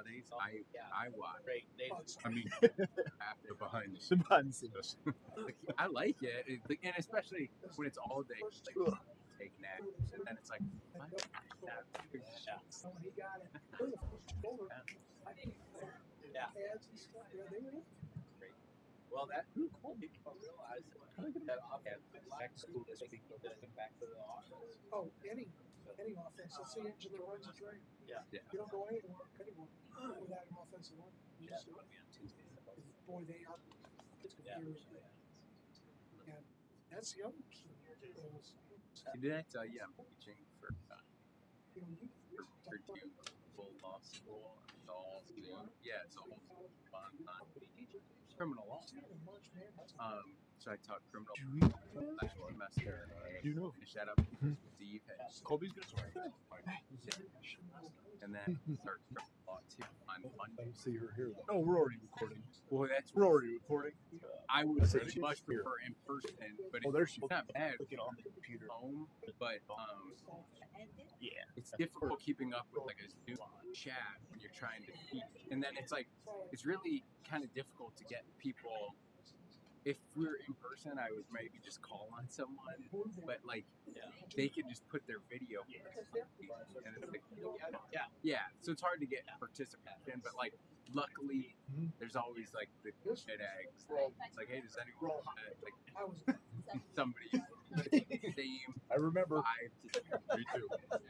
holidays, I watch. Buns. I mean, after behind the The scenes, buns. like, I like it, and especially when it's all day, like take naps, and then it's like, what? So when he got it, it was the first folder. Yeah. Ads and stuff. Yeah, they were. Well, that people realize that next school this week they'll just come back to the office. Oh, any offense. That's the engine that runs the train. Yeah. Yeah. You don't go anywhere without an offensive line. You just do it. Boy, they are. Yeah. And that's the other key. Is, Did I tell you I'm teaching for you know, you Purdue full law school? It's all Zoom. Yeah, it's all fun. Criminal law. So I taught criminal last semester. Do you know? Finish that up because Steve had Colby's gonna start. and then start criminal law too on Monday. See her here. Oh, we're already recording. Well, that's We're already recording. I would That's it. much prefer in person, but Oh, there she it's not bad Look it on the computer. home, but Yeah. it's difficult keeping up with like a Zoom chat when you're trying to teach, and then it's like it's really kind of difficult to get people. If we were in person, I would maybe just call on someone, but like they can just put their video, and it's like yeah. So it's hard to get participation, but like luckily there's always like the shit eggs. It's like, hey, does anyone want to, like somebody same I remember. 5 to 3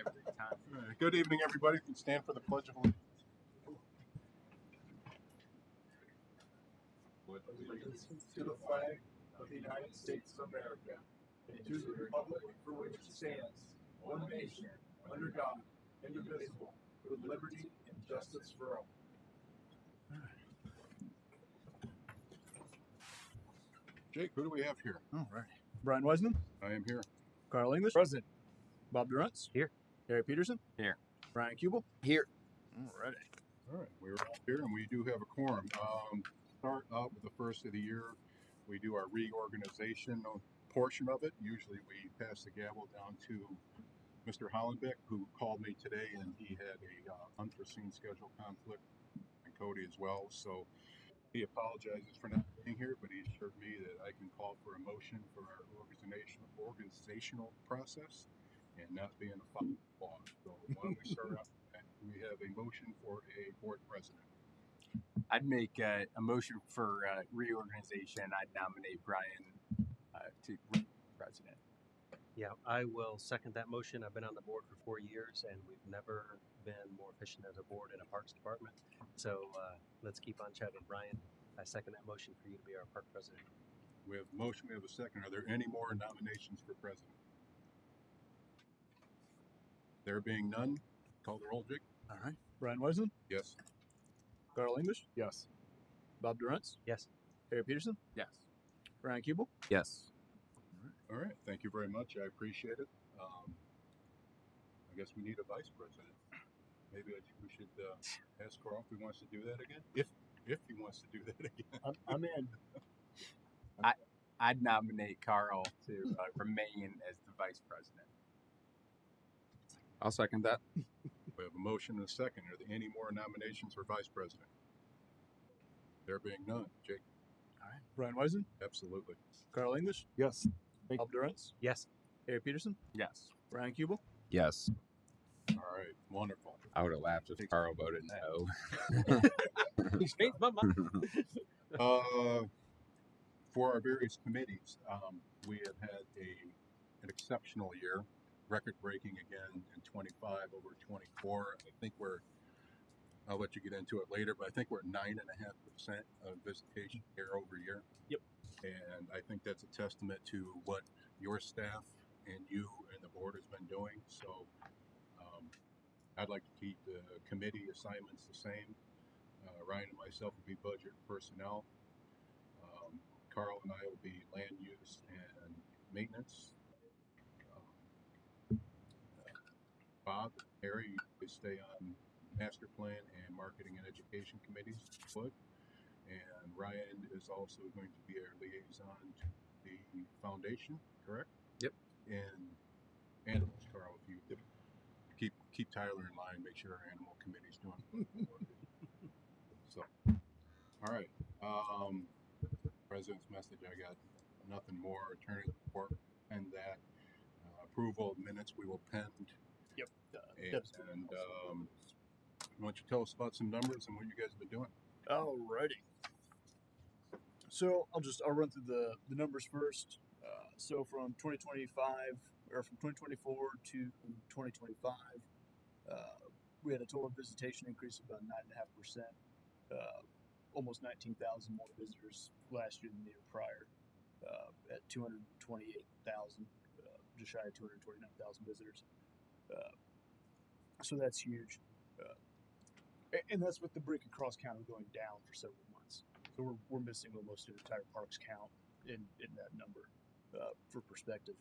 every time. Good evening, everybody. You can stand for the Pledge of Allegiance. To the flag of the United States of America, and to the republic for which it stands, one nation, under God, indivisible, with liberty and justice for all. Jake, who do we have here? All right. Brian Wiseman, I am here. Carl English, present. Bob Durantz, Here. Harry Peterson, Here. Brian Kubel, Here. All righty. All right, we're all here, and we do have a quorum. Start out with the first of the year. We do our reorganization portion of it. Usually we pass the gavel down to Mr. Hollenbeck, who called me today, and he had a unforeseen schedule conflict, and Cody as well. So he apologizes for not being here, but he assured me that I can call for a motion for our organizational process and not be in a fucking law. So why don't we start out with that? We have a motion for a board president. I'd make a motion for reorganization. I'd nominate Brian to be president. Yeah, I will second that motion. I've been on the board for 4 years, and we've never been more efficient as a board in a parks department. So let's keep on chatting, Brian. I second that motion for you to be our park president. We have a motion, we have a second. Are there any more nominations for president? There being none, call the roll, Jake. All right. Brian Wiseman, Yes. Carl English, yes. Bob Durantz, Yes. Harry Peterson, Yes. Brian Kubel. Yes. All right, thank you very much. I appreciate it. I guess we need a vice president. Maybe we should ask Carl if he wants to do that again. If he wants to do that again. I'm in. I'd nominate Carl to remain as the vice president. I'll second that. We have a motion and a second. Are there any more nominations for vice president? There being none, Jake. All right. Brian Wiseman, Absolutely. Carl English, Yes. Bob Durantz, Yes. Harry Peterson, Yes. Brian Kubel. Yes. All right, wonderful. I would have laughed if Carl voted no. He's changed my mind. For our various committees, we have had an exceptional year, record-breaking again in 25 over 24. I think I'll let you get into it later, but I think we're at 9.5% of visitation year over year. Yep. And I think that's a testament to what your staff and you and the board has been doing. So I'd like to keep the committee assignments the same. Ryan and myself will be budget and personnel. Carl and I will be land use and maintenance. Bob, Harry, you stay on master plan and marketing and education committees. And Ryan is also going to be our liaison to the foundation, correct? Yep. And animals, Carl, if you keep Tyler in line, make sure our animal committee's doing work. So, all right. President's message. I got nothing more. Attorney report and that approval of minutes we will pen. Yep. And why don't you tell us about some numbers and what you guys have been doing? Alrighty. So I'll run through the numbers first. So from 2025 or from 2024 to 2025, we had a total visitation increase of about 9.5%. Almost 19,000 more visitors last year than the year prior, at 228,000, just shy of 229,000 visitors. So that's huge. And that's with the brick and cross counter going down for several months. So we're missing almost an entire park's count in that number, for perspective.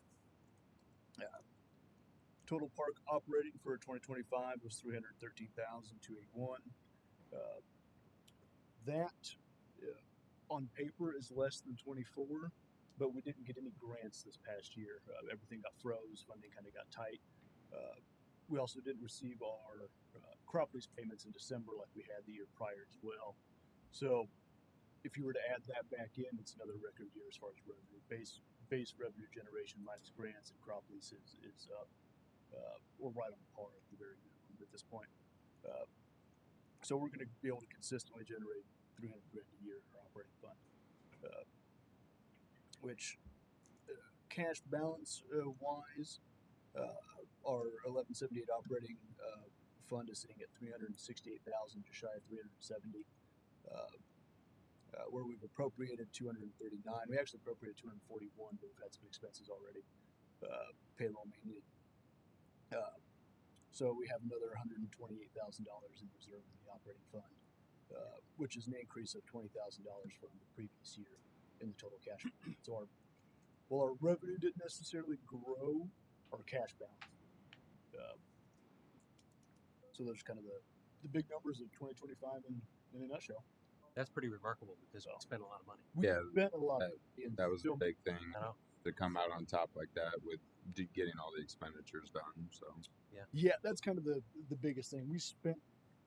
Total park operating for 2025 was 313,281. That on paper is less than 24, but we didn't get any grants this past year. Everything got froze, funding kind of got tight. We also didn't receive our crop lease payments in December like we had the year prior as well. So if you were to add that back in, it's another record year as far as revenue. Base revenue generation minus grants and crop leases is up. We're right on par at the very minimum at this point. So we're going to be able to consistently generate $300,000 a year in our operating fund, which cash balance wise, our 1178 operating fund is sitting at 368,000, just shy of 370. Where we've appropriated 239. We actually appropriated 241, but we've had some expenses already, payroll mainly. So we have another $128,000 in reserve in the operating fund, which is an increase of $20,000 from the previous year in the total cash. So our revenue didn't necessarily grow, our cash balance. So those are kind of the big numbers of 2025 in a nutshell. That's pretty remarkable because we spent a lot of money. We Yeah, spent a lot. That was a big thing I know. to come out on top like that with getting all the expenditures done. So Yeah, that's kind of the biggest thing. We spent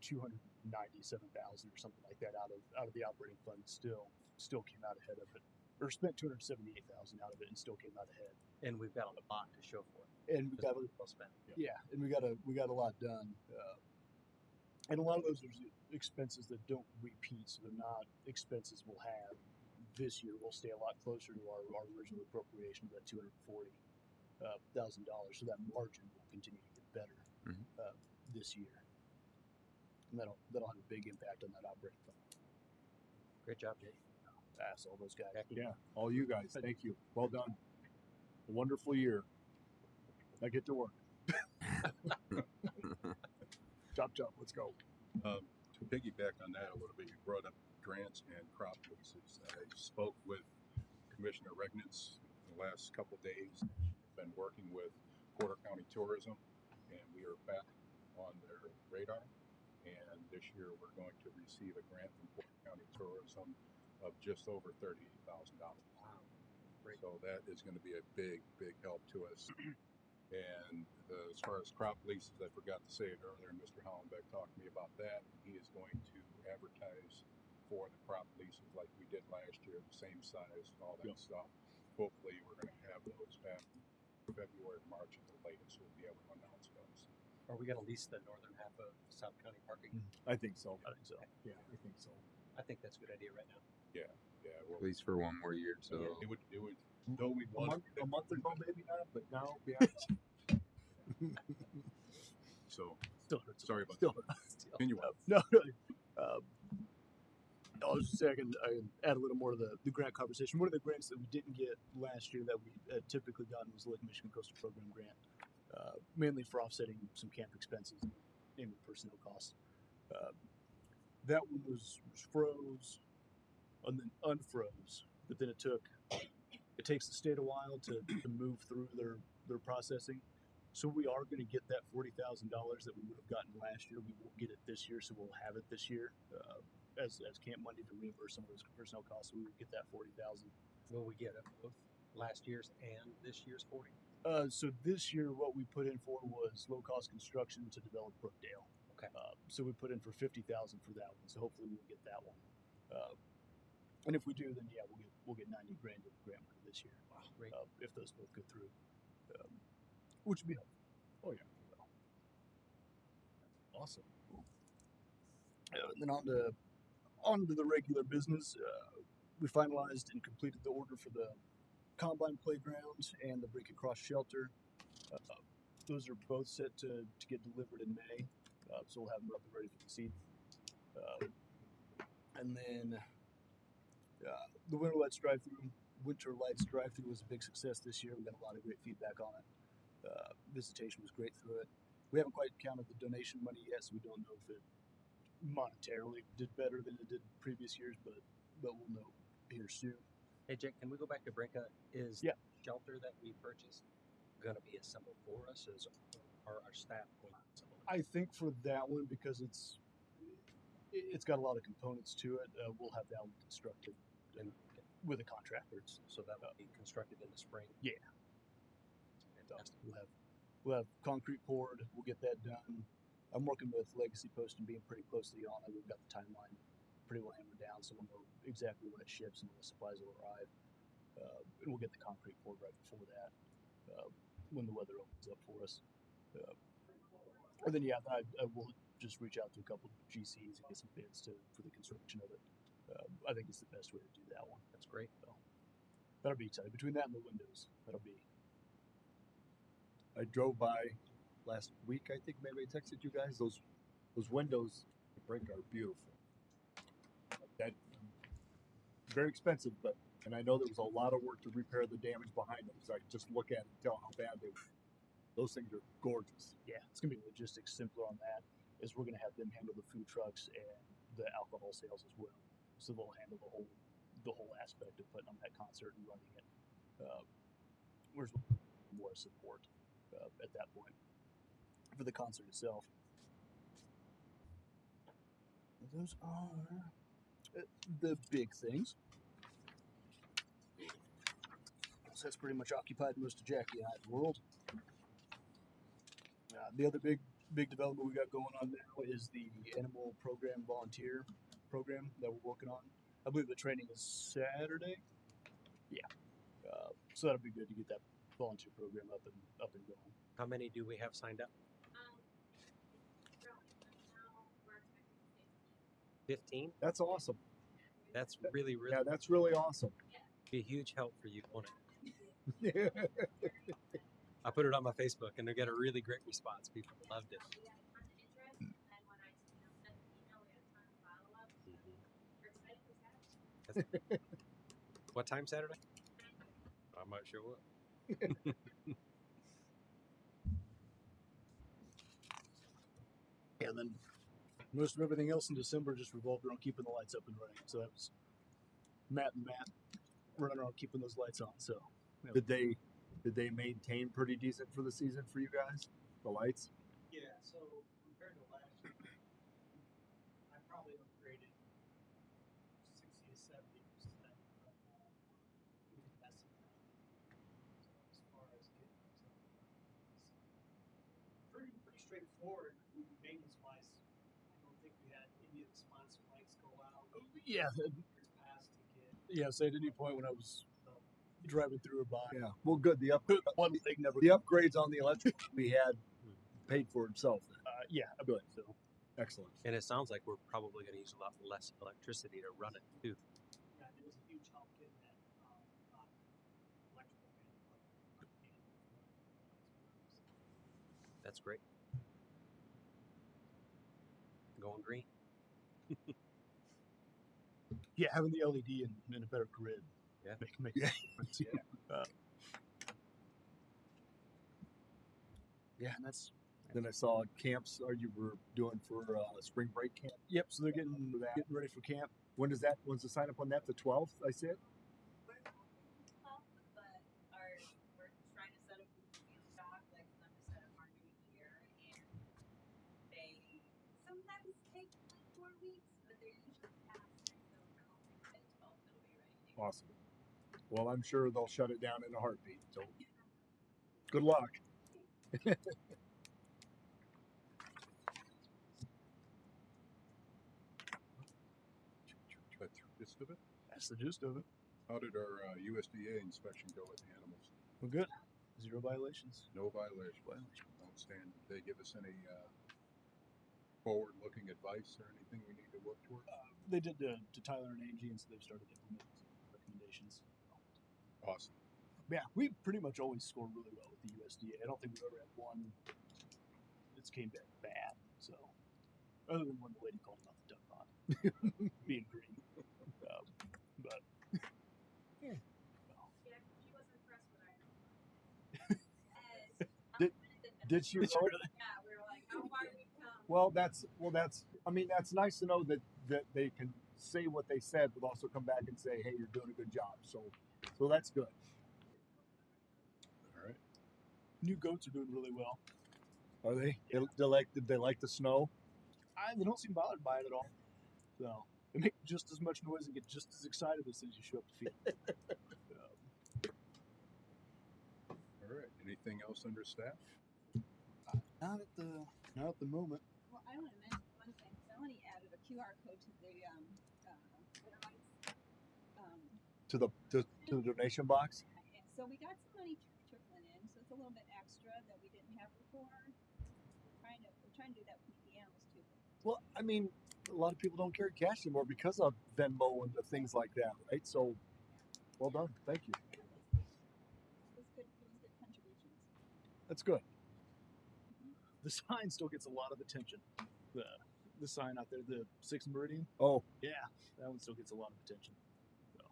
$297,000 or something like that out of the operating fund. Still came out ahead of it, or spent $278,000 out of it and still came out ahead. And we've got a lot to show for it. And we got well spent. yeah, and we got a lot done. And a lot of those are expenses that don't repeat, so they're not expenses we'll have this year. We'll stay a lot closer to our original appropriation of that $240,000. So that margin will continue to get better this year, and that'll have a big impact on that operating fund. Great job, Jay. Ask all those guys. Yeah, all you guys. Thank you. Well done. A wonderful year. I get to work. Chop, let's go. To piggyback on that a little bit, you brought up grants and crop leases. I spoke with Commissioner Regnitz in the last couple of days. Been working with Porter County Tourism, and we are back on their radar. And this year we're going to receive a grant from Porter County Tourism of just over $38,000. Wow. Great. So that is going to be a big help to us. And as far as crop leases, I forgot to say it earlier. Mr. Hollenbeck talked to me about that. He is going to advertise for the crop leases like we did last year, the same size and all that stuff. Hopefully, we're going to have those back February, March at the latest. We'll be able to announce those. Are we going to lease the northern half of South County parking? I think so. Yeah, I think so. I think that's a good idea right now. Yeah. Well, at least for one more year. So it would. Though we want A month ago, maybe not, but now, yeah. So Still hurts. sorry about Still that. hurts. Continue on. No. I was just saying, I add a little more to the grant conversation. One of the grants that we didn't get last year that we had typically gotten was the Lake Michigan Coastal Program grant, mainly for offsetting some camp expenses, namely personnel costs. That one was froze and then unfroze, but then it takes the state a while to move through their processing. So we are going to get that $40,000 that we would have gotten last year. We will get it this year, so we'll have it this year as Camp Monday to reimburse some of those personnel costs. So we will get that $40,000. Will we get both last year's and this year's 40? So this year, what we put in for was low cost construction to develop Brookdale. Okay. So we put in for 50,000 for that one. So hopefully we'll get that one. And if we do, then yeah, we'll get 90 grand in grant money this year. Wow, great. If those both go through, which would be helpful. Oh yeah. Awesome. Then on to the regular business. We finalized and completed the order for the Combine Playground and the Break Across Shelter. Those are both set to get delivered in May, so we'll have them up and ready for the seed. And then the Winter Lights drive-through was a big success this year. We got a lot of great feedback on it. Visitation was great through it. We haven't quite counted the donation money yet, so we don't know if it monetarily did better than it did previous years, but we'll know here soon. Hey, Jake, can we go back to Brinka? Is Yeah. the shelter that we purchased going to be assembled for us? Are our staff going to assemble it? I think for that one, because it's got a lot of components to it, we'll have that one constructed and with a contractor. So that will be constructed in the spring? Yeah. Fantastic. We'll have concrete poured. We'll get that done. I'm working with Legacy Post and being pretty closely on it. We've got the timeline pretty well hammered down, so we'll know exactly when it ships and when the supplies will arrive. And we'll get the concrete poured right before that, when the weather opens up for us. And then, yeah, I will just reach out to a couple of GCs and get some bids for the construction of it. I think it's the best way to do that one. That's great. So that'll be exciting. Between that and the windows, that'll be. I drove by last week. I think maybe I texted you guys. Those windows at Brink are beautiful. That very expensive, and I know there was a lot of work to repair the damage behind them. So I just look at it and tell how bad they were. Those things are gorgeous. Yeah, it's gonna be logistics simpler on that. Is we're gonna have them handle the food trucks and the alcohol sales as well. So they'll handle the whole aspect of putting on that concert and running it. Where's more support at that point for the concert itself. Those are the big things. So that's pretty much occupied most of Jackie and I's world. The other big development we got going on now is the animal program volunteer program that we're working on. I believe the training is Saturday. Yeah, so that'll be good to get that volunteer program up and going. How many do we have signed up? 15? That's awesome. That's really, really Yeah, that's really awesome. be a huge help for you, won't it? I put it on my Facebook and they got a really great response. People loved it. What time Saturday? I might show up. Yeah, and then most of everything else in December just revolved around keeping the lights up and running. So that was Matt running around keeping those lights on. So yeah. Did they maintain pretty decent for the season for you guys? The lights? Yeah, so compared to last year, I probably upgraded 60 to 70% of investing that. So as far as getting those up and running, it's pretty straightforward maintenance wise. I don't think we had any of the sponsor lights go out. Yeah, Years past to get yeah. So at any point when I was driving through or by, Yeah. Well, good. The one thing never. the upgrades on the electric we had paid for itself. Yeah, I believe so. Excellent. And it sounds like we're probably going to use a lot less electricity to run it too. yeah, it was a huge help getting that electrical and That's great. Going green. Yeah, having the LED and a better grid. Yeah. Make a difference. Yeah, and that's. Then I saw camps. You were doing for spring break camp. Yep. So they're getting ready for camp. When's the sign up on that? The 12th, I said. We're trying to set up field stock, like for them to set up our new year, and they sometimes take like 4 weeks, but they're usually faster. So we're hoping by the 12th it'll be ready. Awesome. Well, I'm sure they'll shut it down in a heartbeat. So, good luck. gist of it. That's the gist of it. How did our USDA inspection go with the animals? Well, good. 0 violations. No violation. Outstanding. Did they give us any forward-looking advice or anything we need to work towards? They did to Tyler and Angie, and so they've started implementing some recommendations. Awesome. Yeah, we pretty much always score really well with the USDA. I don't think we've ever had one that's came back bad. So, other than when the lady called about the duck pond being green, but Yeah, she was impressed with our Did she? Yeah, we were like, how far we've come. That's. I mean, that's nice to know that they can say what they said, but also come back and say, "Hey, you're doing a good job." So that's good. All right. new goats are doing really well. Are they? Did they like the snow? They don't seem bothered by it at all. So they make just as much noise and get just as excited as soon as you show up to feed. All right. Anything else under staff? Not at the moment. Well, I want to mention one thing. Melanie added a QR code to the To the donation box. and so we got some money trickling in, so it's a little bit extra that we didn't have before. We're trying to do that with the animals too. Well, I mean, a lot of people don't carry cash anymore because of Venmo and the things like that, right? So, well done. Thank you. It was good contributions. That's good. The sign still gets a lot of attention. The sign out there, the 6th Meridian. Oh, Yeah, that one still gets a lot of attention. So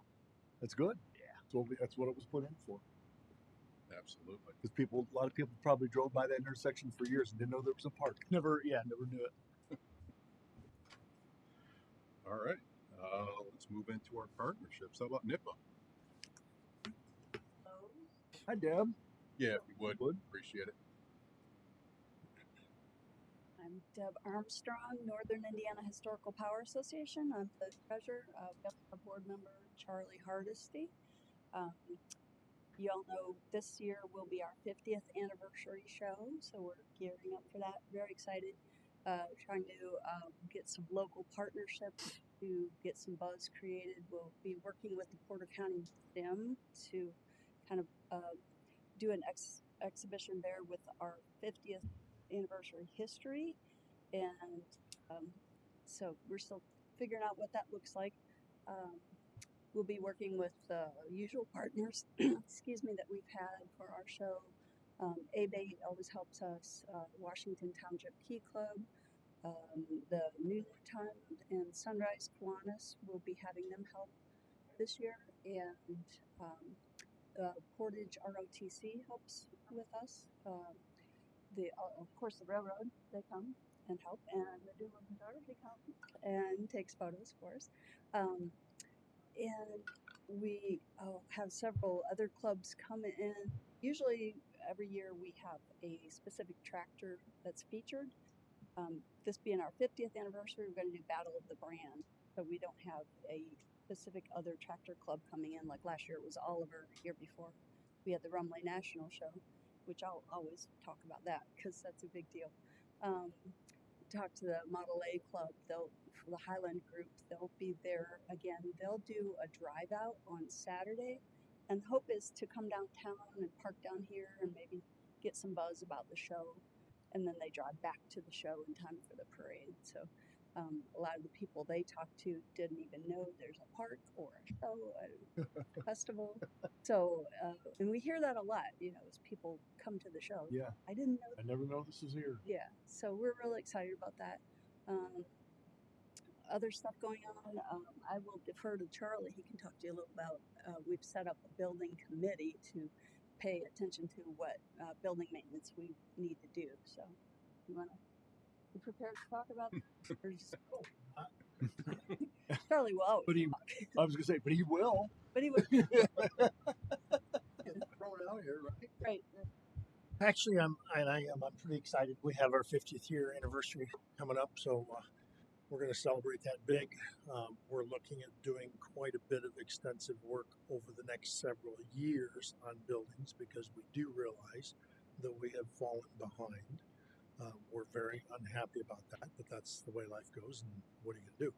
that's good. yeah, That's what it was put in for. Absolutely. Because a lot of people probably drove by that intersection for years and didn't know there was a park. never knew it. All right. Let's move into our partnerships. How about NIPA? Hi, Deb. Yeah, if you would. Appreciate it. I'm Deb Armstrong, Northern Indiana Historical Power Association. I'm the treasurer. We have our board member, Charlie Hardesty. You all know this year will be our 50th anniversary show, so we're gearing up for that. Very excited. Trying to get some local partnerships to get some buzz created. We'll be working with the Porter County Museum to kind of do an exhibition there with our 50th anniversary history, and so we're still figuring out what that looks like. We'll be working with the usual partners, excuse me, that we've had for our show. ABATE always helps us, Washington Township Key Club, the Noontime and Sunrise Kiwanis will be having them help this year, and Portage ROTC helps with us. Of course, the railroad, they come and help, and the Doodle Photography come and takes photos for us. And we have several other clubs come in. Usually, every year we have a specific tractor that's featured. This being our 50th anniversary, we're going to do Battle of the Brand. So we don't have a specific other tractor club coming in. Like last year, it was Oliver. The year before, we had the Rumley National Show, which I'll always talk about that because that's a big deal. Talk to the Model A Club. For the Highland group, they'll be there again. They'll do a drive out on Saturday, and the hope is to come downtown and park down here and maybe get some buzz about the show, and then they drive back to the show in time for the parade. So a lot of the people they talked to didn't even know there's a park or a show, a festival. So and we hear that a lot, as people come to the show. Yeah. I didn't know. I never know this is here. Yeah, so we're really excited about that. Other stuff going on, I will defer to Charlie. He can talk to you a little about, we've set up a building committee to pay attention to what building maintenance we need to do. So you prepared to talk about that? Or just, Charlie will always talk. I was going to say, but he will. But he will. Throw it out here, right? Right. Actually, I'm pretty excited. We have our 50th year anniversary coming up, so we're going to celebrate that big. We're looking at doing quite a bit of extensive work over the next several years on buildings because we do realize that we have fallen behind. We're very unhappy about that, but that's the way life goes, and what are you going to do?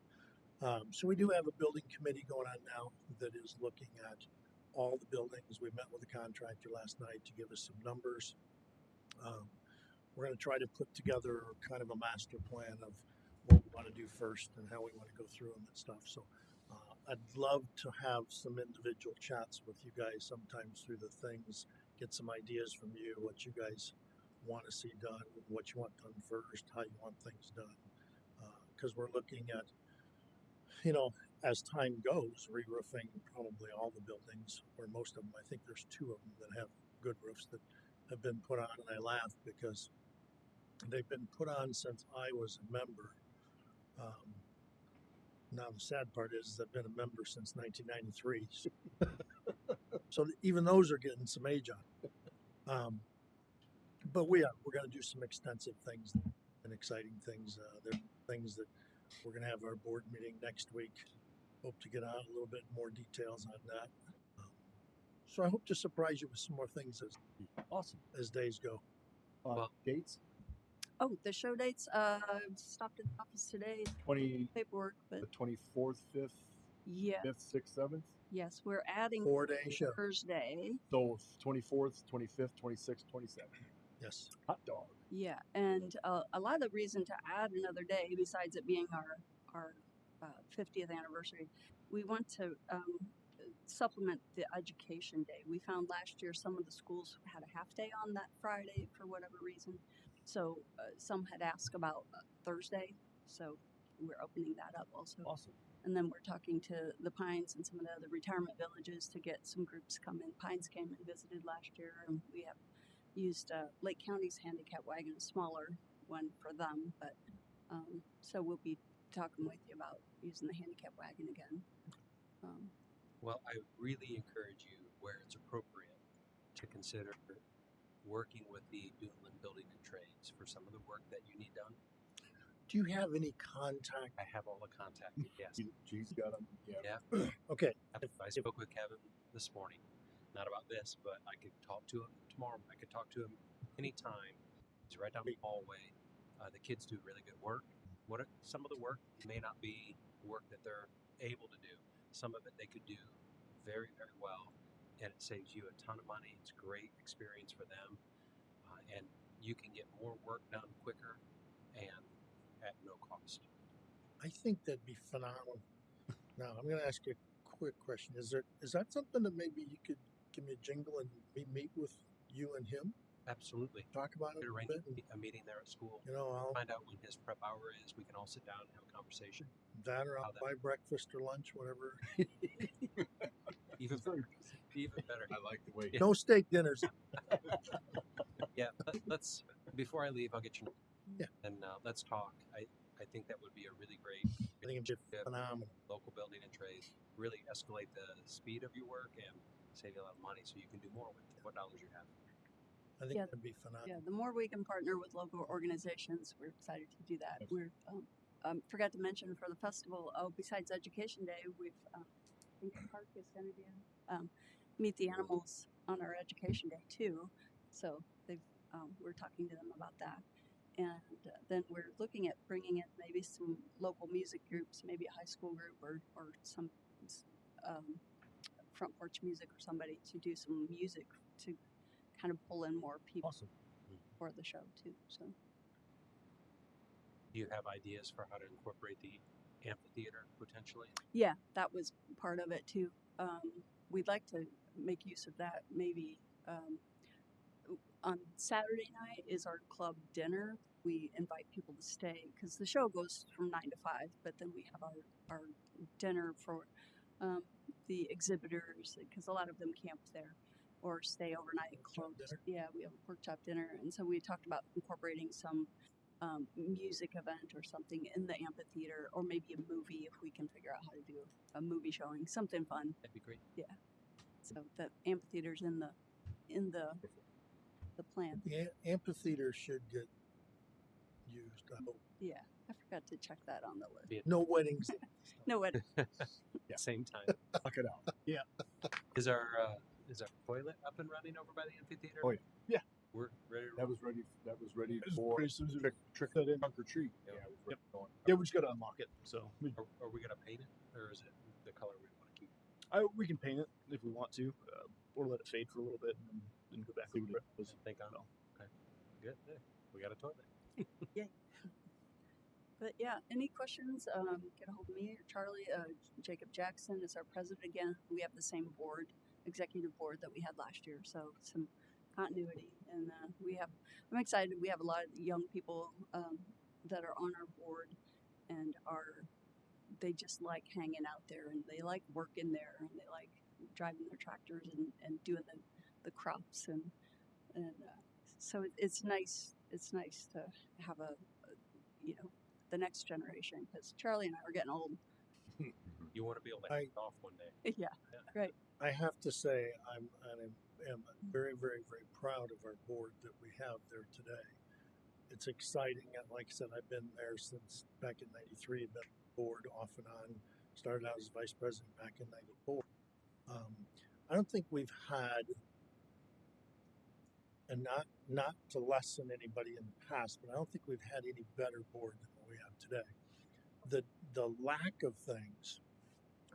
So we do have a building committee going on now that is looking at all the buildings. We met with the contractor last night to give us some numbers. We're going to try to put together kind of a master plan of what we want to do first and how we want to go through them and stuff. So I'd love to have some individual chats with you guys sometimes through the things, get some ideas from you, what you guys want to see done, what you want done first, how you want things done. Because we're looking at, as time goes, re-roofing probably all the buildings, or most of them. I think there's 2 of them that have good roofs that have been put on, and I laugh because they've been put on since I was a member. Now the sad part is I've been a member since 1993, so even those are getting some age on. But we're going to do some extensive things and exciting things. There are things that we're going to have our board meeting next week. Hope to get out a little bit more details on that. So I hope to surprise you with some more things as days go. Dates? Oh, the show dates. Stopped at the office today. 20 Paperwork, but the 24th, 5th, yeah, 5th, 6th, 7th. yes, we're adding 4-day show. Thursday. So 24th, 25th, 26th, 27th. Yes. Hot dog. Yeah, and a lot of the reason to add another day, besides it being our 50th anniversary, we want to supplement the education day. We found last year some of the schools had a half day on that Friday for whatever reason, so some had asked about Thursday, so we're opening that up also. Awesome. And then we're talking to the Pines and some of the other retirement villages to get some groups come in. Pines came and visited last year, and we have used Lake County's handicap wagon, a smaller one for them, but so we'll be talking with you about using the handicap wagon again. Well, I really encourage you, where it's appropriate, to consider working with the Duneland Building and Trades for some of the work that you need done. Do you have any contact? I have all the contact. Yes. G's got them. Yeah. Okay. I spoke with Kevin this morning, not about this, but I could talk to him tomorrow. I could talk to him anytime. He's right down the hallway. The kids do really good work. Some of the work may not be work that they're able to do. Some of it they could do very, very well, and it saves you a ton of money. It's a great experience for them, and you can get more work done quicker and at no cost. I think that'd be phenomenal. Now I'm going to ask you a quick question. Is that something that maybe you could give me a jingle and meet with you and him? Absolutely. Talk about it. Arrange a meeting there at school. I'll find out when his prep hour is. We can all sit down and have a conversation. That or I'll buy breakfast or lunch, whatever. Even better. I like the way. No steak dinners. Yeah, let's. Before I leave, I'll get your. Yeah. And let's talk. I think that would be a really great. I think it'd be phenomenal. Local building and trade. Really escalate the speed of your work and save you a lot of money, so you can do more with what dollars you have. I think that'd be phenomenal. Yeah, the more we can partner with local organizations, we're excited to do that. We're forgot to mention for the festival. Besides Education Day, we've I think the park is going to do Meet the Animals on our Education Day too. So we're talking to them about that, and then we're looking at bringing in maybe some local music groups, maybe a high school group or some front porch music or somebody to do some music to kind of pull in more people for the show too. So, do you have ideas for how to incorporate the amphitheater potentially? Yeah, that was part of it too. We'd like to make use of that. Maybe on Saturday night is our club dinner. We invite people to stay because the show goes from 9 to 5, but then we have our dinner for the exhibitors because a lot of them camp there or stay overnight close. Yeah, we have a pork chop dinner, and so we talked about incorporating some music event or something in the amphitheater, or maybe a movie if we can figure out how to do a movie showing, something fun. That'd be great. Yeah. So the amphitheater's in the plan. The amphitheater should get used. I hope. Yeah, I forgot to check that on the list. No weddings. No weddings. Yeah. Same time. Knock it out. Yeah. Is our toilet up and running over by the amphitheater? Oh yeah. We're ready to That was ready As for soon as we trick that in. or treat. Yeah. Yeah, it was ready to go. Yeah, we just gotta unlock it. So Are we gonna paint it, or is it the color we want to keep? we can paint it if we want to, or let it fade for a little bit and then go back over it. Think on. Okay. Good. Yeah. We got a toilet. Yay. But yeah, any questions? Get a hold of me or Charlie. Jacob Jackson is our president again. We have the same board, executive board that we had last year, so some continuity. And I'm excited. We have a lot of young people that are on our board, and they just like hanging out there, and they like working there, and they like driving their tractors and doing the crops, and so it's nice. It's nice to have the next generation, because Charlie and I are getting old. You want to be able to I- hand it off one day. Yeah, right. I have to say, I am very, very, very proud of our board that we have there today. It's exciting, and like I said, I've been there since back in '93. Been board off and on. Started out as vice president back in '94. I don't think we've had, and not to lessen anybody in the past, but I don't think we've had any better board than what we have today. The lack of things,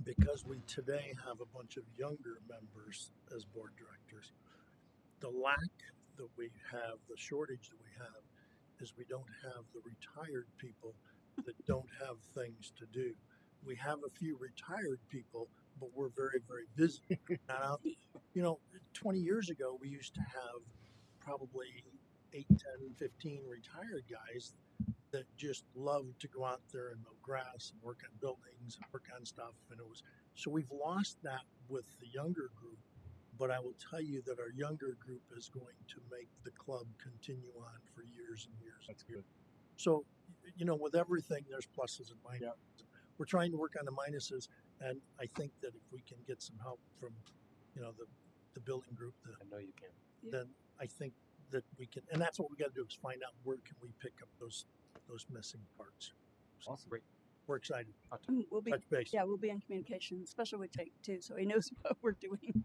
because we today have a bunch of younger members as board directors, the lack that we have, the shortage that we have, is we don't have the retired people that don't have things to do. We have a few retired people, but we're very, very busy. Now, 20 years ago, we used to have probably 8, 10, 15 retired guys that just loved to go out there and mow grass and work on buildings and work on stuff. And so we've lost that with the younger group. But I will tell you that our younger group is going to make the club continue on for years and years. That's good. So, with everything, there's pluses and minuses. Yeah. We're trying to work on the minuses, and I think that if we can get some help from, the building group, I know you can. then I think that we can, and that's what we got to do, is find out where can we pick up those missing parts. So Awesome. Great. we're excited. We'll be Touch base. we'll be in communication, especially with Jake too, so he knows what we're doing.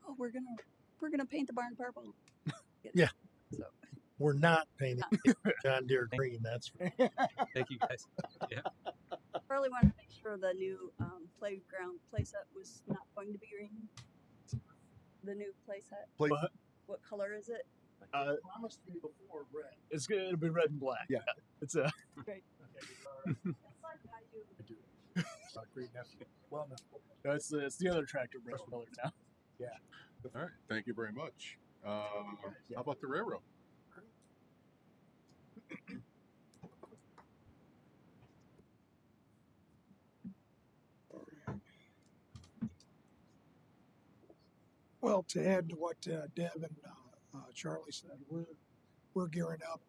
Oh, we're gonna paint the barn purple. Yeah. So We're not painting John Deere green. That's Thank you, guys. Yeah. Charlie wanted to make sure the new playground playset was not going to be green. The new playset. What color is it? promised me before red. It'll be red and black. Yeah. It's a Great. It's not green. Well, no. it's the other tractor brake color now. All right. Thank you very much. How about the railroad? Well, to add to what Deb and Charlie said, we're gearing up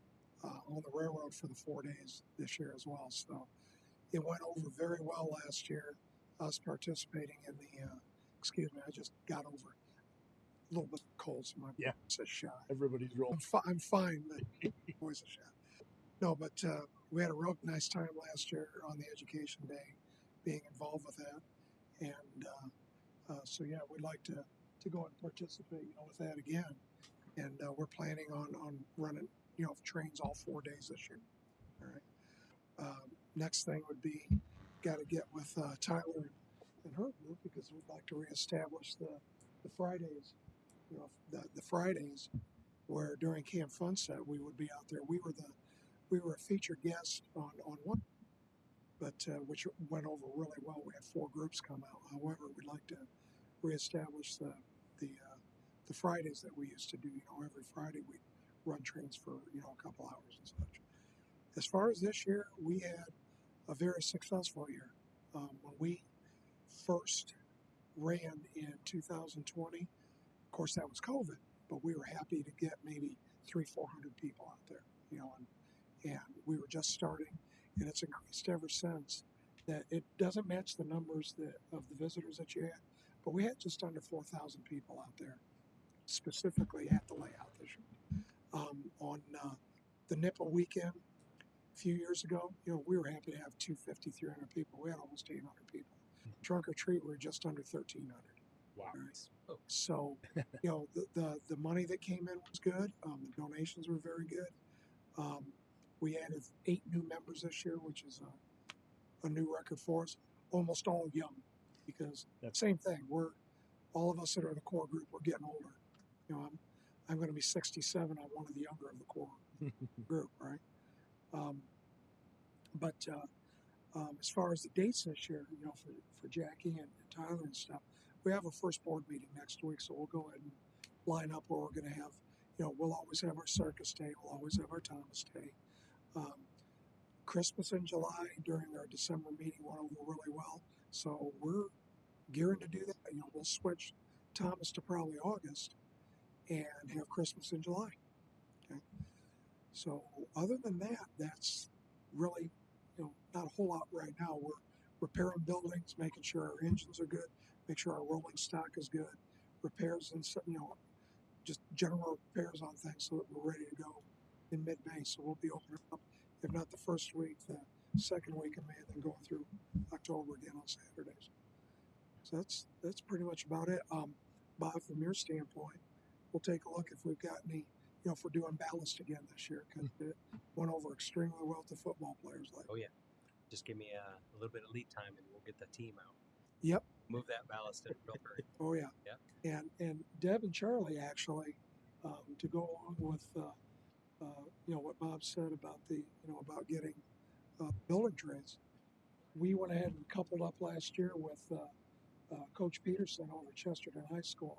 on the railroad for the 4 days this year as well. So it went over very well last year. Us participating in the, excuse me, I just got over a little bit cold, so my voice is shot. Everybody's rolling. I'm fine, but voice is shot. No, but we had a real nice time last year on the education day, being involved with that, and so yeah, we'd like to go and participate, with that again, and we're planning on running, trains all 4 days this year. All right. Next thing would be, got to get with Tyler and her group, because we'd like to reestablish the Fridays, the Fridays where during Camp Funset we would be out there. We were a featured guest on one, but which went over really well. We had 4 groups come out. However, we'd like to reestablish the Fridays that we used to do. Every Friday we'd run trains for a couple hours and such. As far as this year, we had a very successful year. When we first ran in 2020, of course that was COVID, but we were happy to get maybe 300-400 people out there, and we were just starting, and it's increased ever since. That it doesn't match the numbers of the visitors that you had, but we had just under 4,000 people out there, specifically at the layout this year. On the NIPA weekend a few years ago, we were happy to have 250, 300 people. We had almost 800 people. Trunk or treat, we were just under 1,300. Wow. Oh, So, the money that came in was good. The donations were very good. We added 8 new members this year, which is a new record for us. Almost all young, because same thing. We're all of us that are the core group. We're getting older. I'm going to be 67. I'm one of the younger of the core group, right? But as far as the dates this year, for Jackie and Tyler and stuff, we have our first board meeting next week, so we'll go ahead and line up where we're going to have. We'll always have our circus day. We'll always have our Thomas day. Christmas in July during our December meeting went over really well, so we're gearing to do that. We'll switch Thomas to probably August and have Christmas in July. Okay. So other than that, that's really, not a whole lot right now. We're repairing buildings, making sure our engines are good, make sure our rolling stock is good, repairs and just general repairs on things so that we're ready to go in mid-May. So we'll be opening up, if not the first week, the second week of May, and then going through October again on Saturdays. So that's pretty much about it. Bob, from your standpoint, we'll take a look if we've got any, if we're doing ballast again this year, because it went over extremely well to football players. Oh yeah, just give me a little bit of lead time and we'll get the team out. Yep. Move that ballast in a real hurry. Oh yeah. Yeah. And Deb and Charlie actually, to go along with, what Bob said about about getting building trades. We went ahead and coupled up last year with Coach Peterson over at Chesterton High School,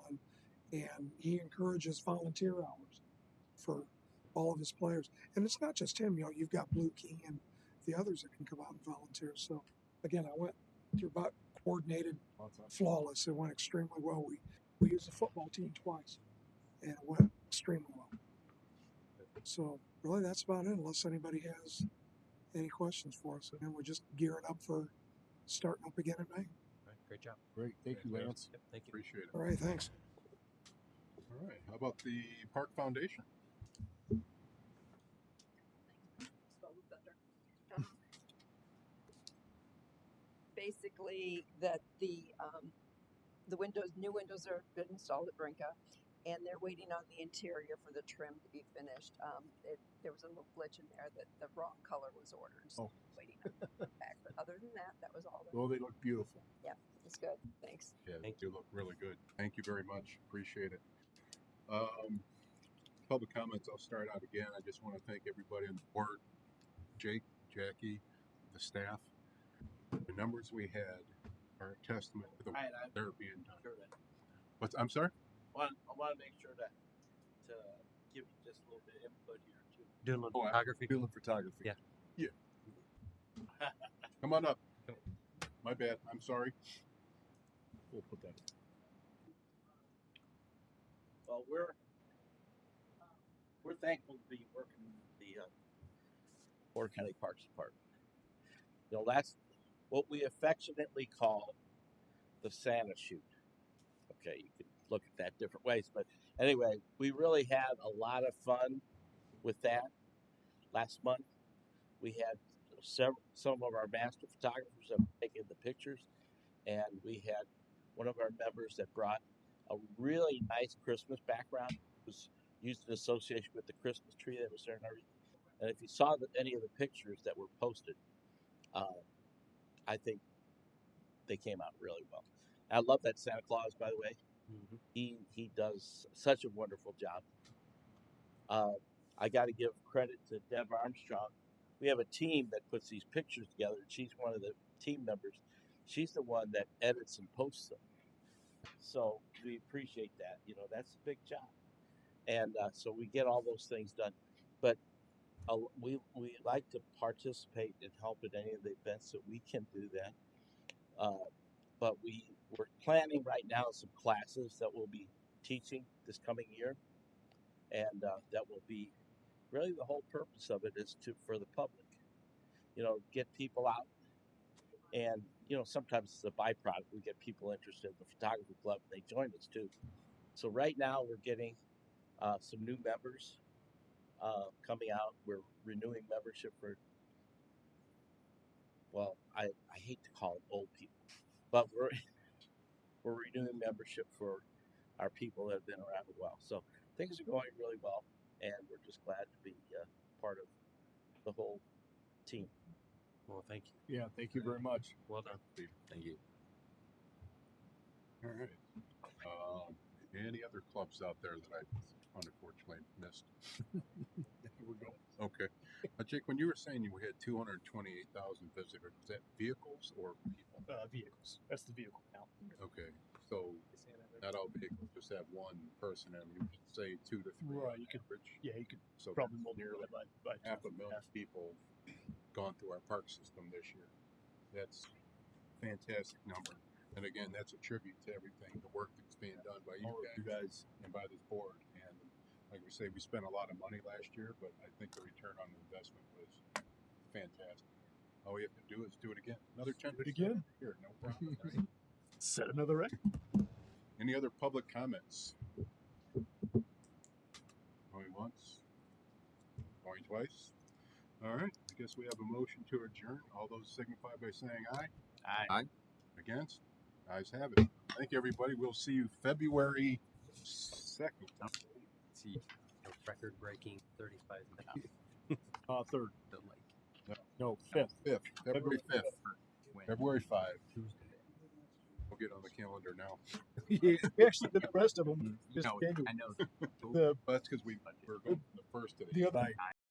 and he encourages volunteer hours for all of his players. And it's not just him, you've got Blue King and the others that can come out and volunteer. So again, I went through about coordinated, flawless. It went extremely well. We used the football team twice, and it went extremely well. So really, that's about it. Unless anybody has any questions for us, and we're just gearing up for starting up again in May. All right, great job. Great. Thank you, Lance. Yep, thank you. Appreciate it. All right, thanks. All right. How about the Park Foundation? Basically, that the new windows are been installed at Brinka, and they're waiting on the interior for the trim to be finished. There was a little glitch in there that the wrong color was ordered, so waiting on it back. But other than that, that was all. Well, they look beautiful. Yeah, it's good. Thanks. Yeah, they do look really good. Thank you very much. Appreciate it. Public comments, I'll start out again. I just want to thank everybody on the board, Jake, Jackie, the staff. The numbers we had are a testament to the work they're being done. Sure that. I'm sorry? I want to make sure that to give you just a little bit of input here too. Doing a little photography. Doing photography. Yeah. Yeah. Come on up. My bad. I'm sorry. We'll put that. Well, we're thankful to be working with the Porter County Parks Department. That's what we affectionately call the Santa shoot. Okay, you can look at that different ways, but anyway, we really had a lot of fun with that. Last month, we had some of our master photographers that were taking the pictures, and we had one of our members that brought a really nice Christmas background. It was used in association with the Christmas tree that was there and everything. And if you saw any of the pictures that were posted, I think they came out really well. I love that Santa Claus, by the way. Mm-hmm. He does such a wonderful job. I got to give credit to Deb Armstrong. We have a team that puts these pictures together. She's one of the team members. She's the one that edits and posts them. So we appreciate that. That's a big job. And so we get all those things done. But we like to participate and help at any of the events that we can do that. But we're planning right now some classes that we'll be teaching this coming year. And that will be really the whole purpose of it is for the public. Get people out. And, sometimes it's a byproduct. We get people interested in the photography club and they join us too. So right now we're getting some new members coming out. We're renewing membership for, I hate to call them old people, but we're renewing membership for our people that have been around a while. So things are going really well, and we're just glad to be part of the whole team. Well, thank you. Yeah, thank you very much. Well done. Thank you. All right. Any other clubs out there that I unfortunately missed? We're going. Okay. Jake, when you were saying you had 228,000 visitors, is that vehicles or people? Vehicles. That's the vehicle count. Okay. So not all vehicles, just have one person in them. You could say 2 to 3 Right, on you could- average. Yeah, you could So probably that's multiply nearly that by 500,000 people gone through our park system this year. That's a fantastic number. And again, that's a tribute to everything, the work that's being done by All of you guys and by this board. And like we say, we spent a lot of money last year, but I think the return on the investment was fantastic. All we have to do is do it again. Another 10%. Do it again. Here, no problem. Right? Set another record. Any other public comments? Going once? Going twice? All right. I guess we have a motion to adjourn. All those signify by saying aye. Aye. Against? Ayes have it. Thank you, everybody. We'll see you February 2nd. See, a record-breaking 35 minutes. Third. The lake. No, fifth. 5th. February 5th. When? February 5th. Tuesday. We'll get on the calendar now. We actually did the rest of them. Just No, January. I know. The That's because we're going the first of the the other